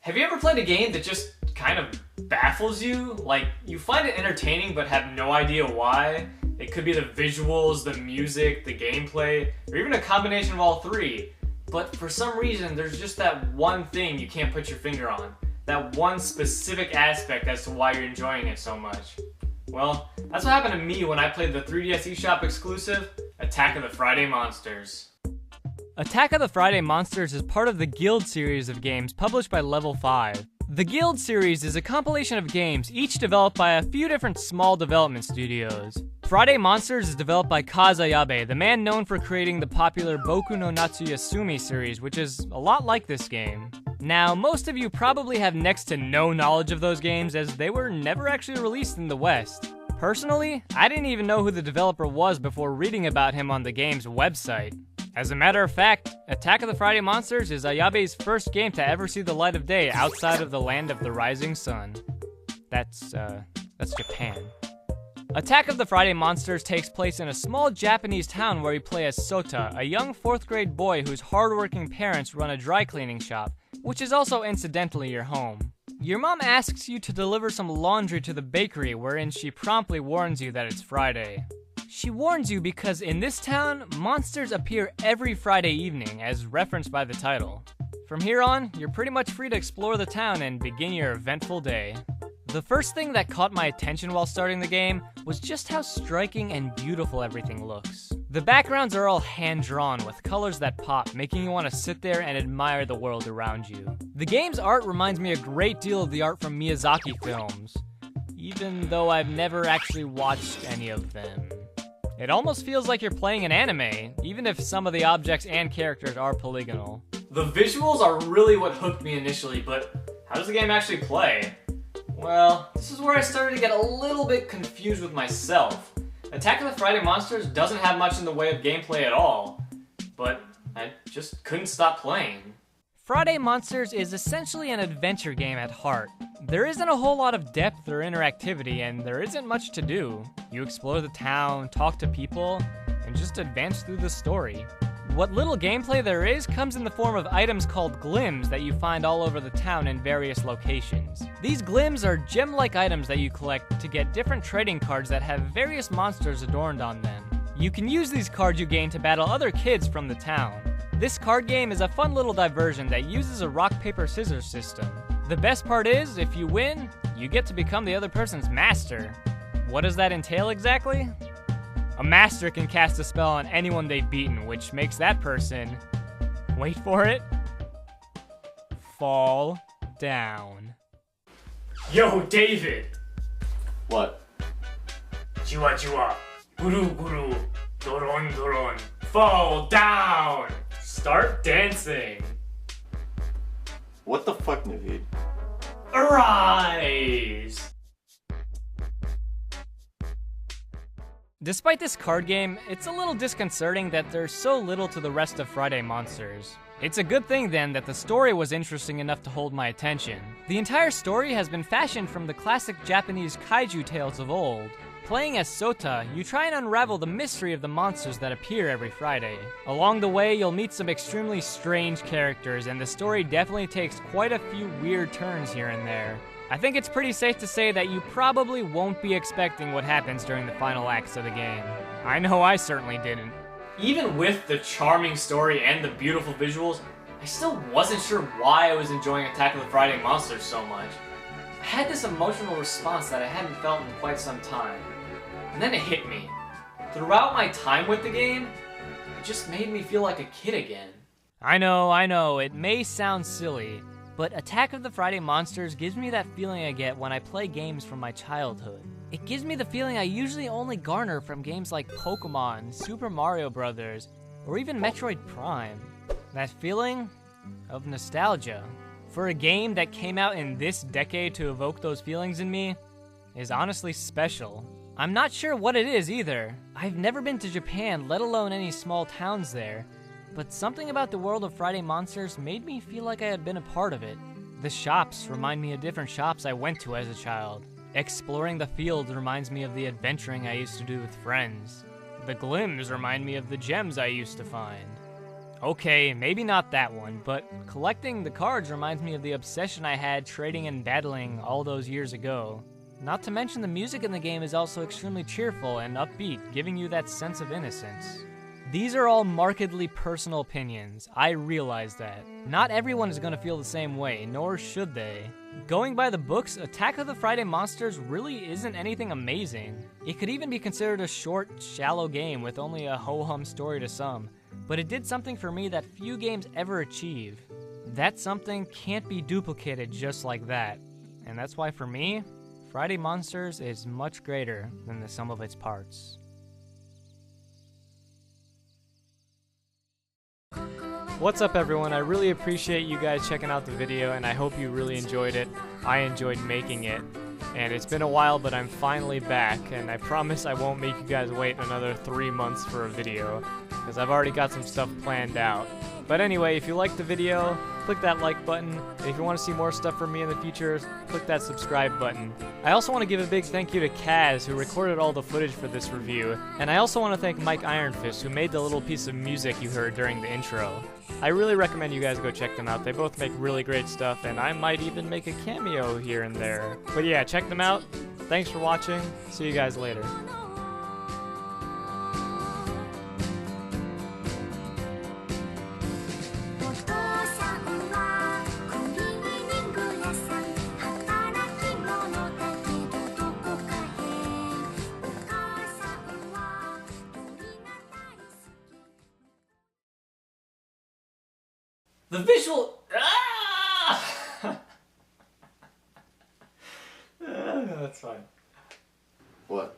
Have you ever played a game that just kind of baffles you? Like, you find it entertaining but have no idea why? It could be the visuals, the music, the gameplay, or even a combination of all three. But for some reason, there's just that one thing you can't put your finger on. That one specific aspect as to why you're enjoying it so much. Well, that's what happened to me when I played the 3DS eShop exclusive, Attack of the Friday Monsters. Attack of the Friday Monsters is part of the Guild series of games published by Level 5. The Guild series is a compilation of games, each developed by a few different small development studios. Friday Monsters is developed by Kaz Ayabe, the man known for creating the popular Boku no Natsu Yasumi series, which is a lot like this game. Now, most of you probably have next to no knowledge of those games as they were never actually released in the West. Personally, I didn't even know who the developer was before reading about him on the game's website. As a matter of fact, Attack of the Friday Monsters is Ayabe's first game to ever see the light of day outside of the land of the rising sun. That's Japan. Attack of the Friday Monsters takes place in a small Japanese town where you play as Sota, a young 4th grade boy whose hardworking parents run a dry cleaning shop, which is also incidentally your home. Your mom asks you to deliver some laundry to the bakery, wherein she promptly warns you that it's Friday. She warns you because in this town, monsters appear every Friday evening, as referenced by the title. From here on, you're pretty much free to explore the town and begin your eventful day. The first thing that caught my attention while starting the game was just how striking and beautiful everything looks. The backgrounds are all hand-drawn with colors that pop, making you want to sit there and admire the world around you. The game's art reminds me a great deal of the art from Miyazaki films, even though I've never actually watched any of them. It almost feels like you're playing an anime, even if some of the objects and characters are polygonal. The visuals are really what hooked me initially, but how does the game actually play? Well, this is where I started to get a little bit confused with myself. Attack of the Friday Monsters doesn't have much in the way of gameplay at all, but I just couldn't stop playing. Friday Monsters is essentially an adventure game at heart. There isn't a whole lot of depth or interactivity, and there isn't much to do. You explore the town, talk to people, and just advance through the story. What little gameplay there is comes in the form of items called glims that you find all over the town in various locations. These glims are gem-like items that you collect to get different trading cards that have various monsters adorned on them. You can use these cards you gain to battle other kids from the town. This card game is a fun little diversion that uses a rock-paper-scissors system. The best part is, if you win, you get to become the other person's master. What does that entail exactly? A master can cast a spell on anyone they've beaten, which makes that person, wait for it, fall down. Yo, David! What? Chua chua, guru guru, doron doron, fall down! Start dancing! What the fuck, Naveed? Arise! Despite this card game, it's a little disconcerting that there's so little to the rest of Friday Monsters. It's a good thing then that the story was interesting enough to hold my attention. The entire story has been fashioned from the classic Japanese kaiju tales of old. Playing as Sota, you try and unravel the mystery of the monsters that appear every Friday. Along the way, you'll meet some extremely strange characters, and the story definitely takes quite a few weird turns here and there. I think it's pretty safe to say that you probably won't be expecting what happens during the final acts of the game. I know I certainly didn't. Even with the charming story and the beautiful visuals, I still wasn't sure why I was enjoying Attack of the Friday Monsters so much. I had this emotional response that I hadn't felt in quite some time. And then it hit me. Throughout my time with the game, it just made me feel like a kid again. I know, it may sound silly, but Attack of the Friday Monsters gives me that feeling I get when I play games from my childhood. It gives me the feeling I usually only garner from games like Pokemon, Super Mario Bros., or even Metroid Prime. That feeling of nostalgia for a game that came out in this decade to evoke those feelings in me is honestly special. I'm not sure what it is either. I've never been to Japan, let alone any small towns there, but something about the world of Friday Monsters made me feel like I had been a part of it. The shops remind me of different shops I went to as a child. Exploring the fields reminds me of the adventuring I used to do with friends. The glims remind me of the gems I used to find. Okay, maybe not that one, but collecting the cards reminds me of the obsession I had trading and battling all those years ago. Not to mention the music in the game is also extremely cheerful and upbeat, giving you that sense of innocence. These are all markedly personal opinions, I realize that. Not everyone is going to feel the same way, nor should they. Going by the books, Attack of the Friday Monsters really isn't anything amazing. It could even be considered a short, shallow game with only a ho-hum story to some, but it did something for me that few games ever achieve. That something can't be duplicated just like that, and that's why for me, Friday Monsters is much greater than the sum of its parts. What's up everyone, I really appreciate you guys checking out the video and I hope you really enjoyed it. I enjoyed making it. And it's been a while, but I'm finally back, and I promise I won't make you guys wait another 3 months for a video, because I've already got some stuff planned out. But anyway, if you liked the video, click that like button, and if you want to see more stuff from me in the future, click that subscribe button. I also want to give a big thank you to Kaz, who recorded all the footage for this review, and I also want to thank Mike Ironfist, who made the little piece of music you heard during the intro. I really recommend you guys go check them out. They both make really great stuff, and I might even make a cameo here and there. But yeah, check them out. Thanks for watching. See you guys later. The visual. Ah! That's fine. What?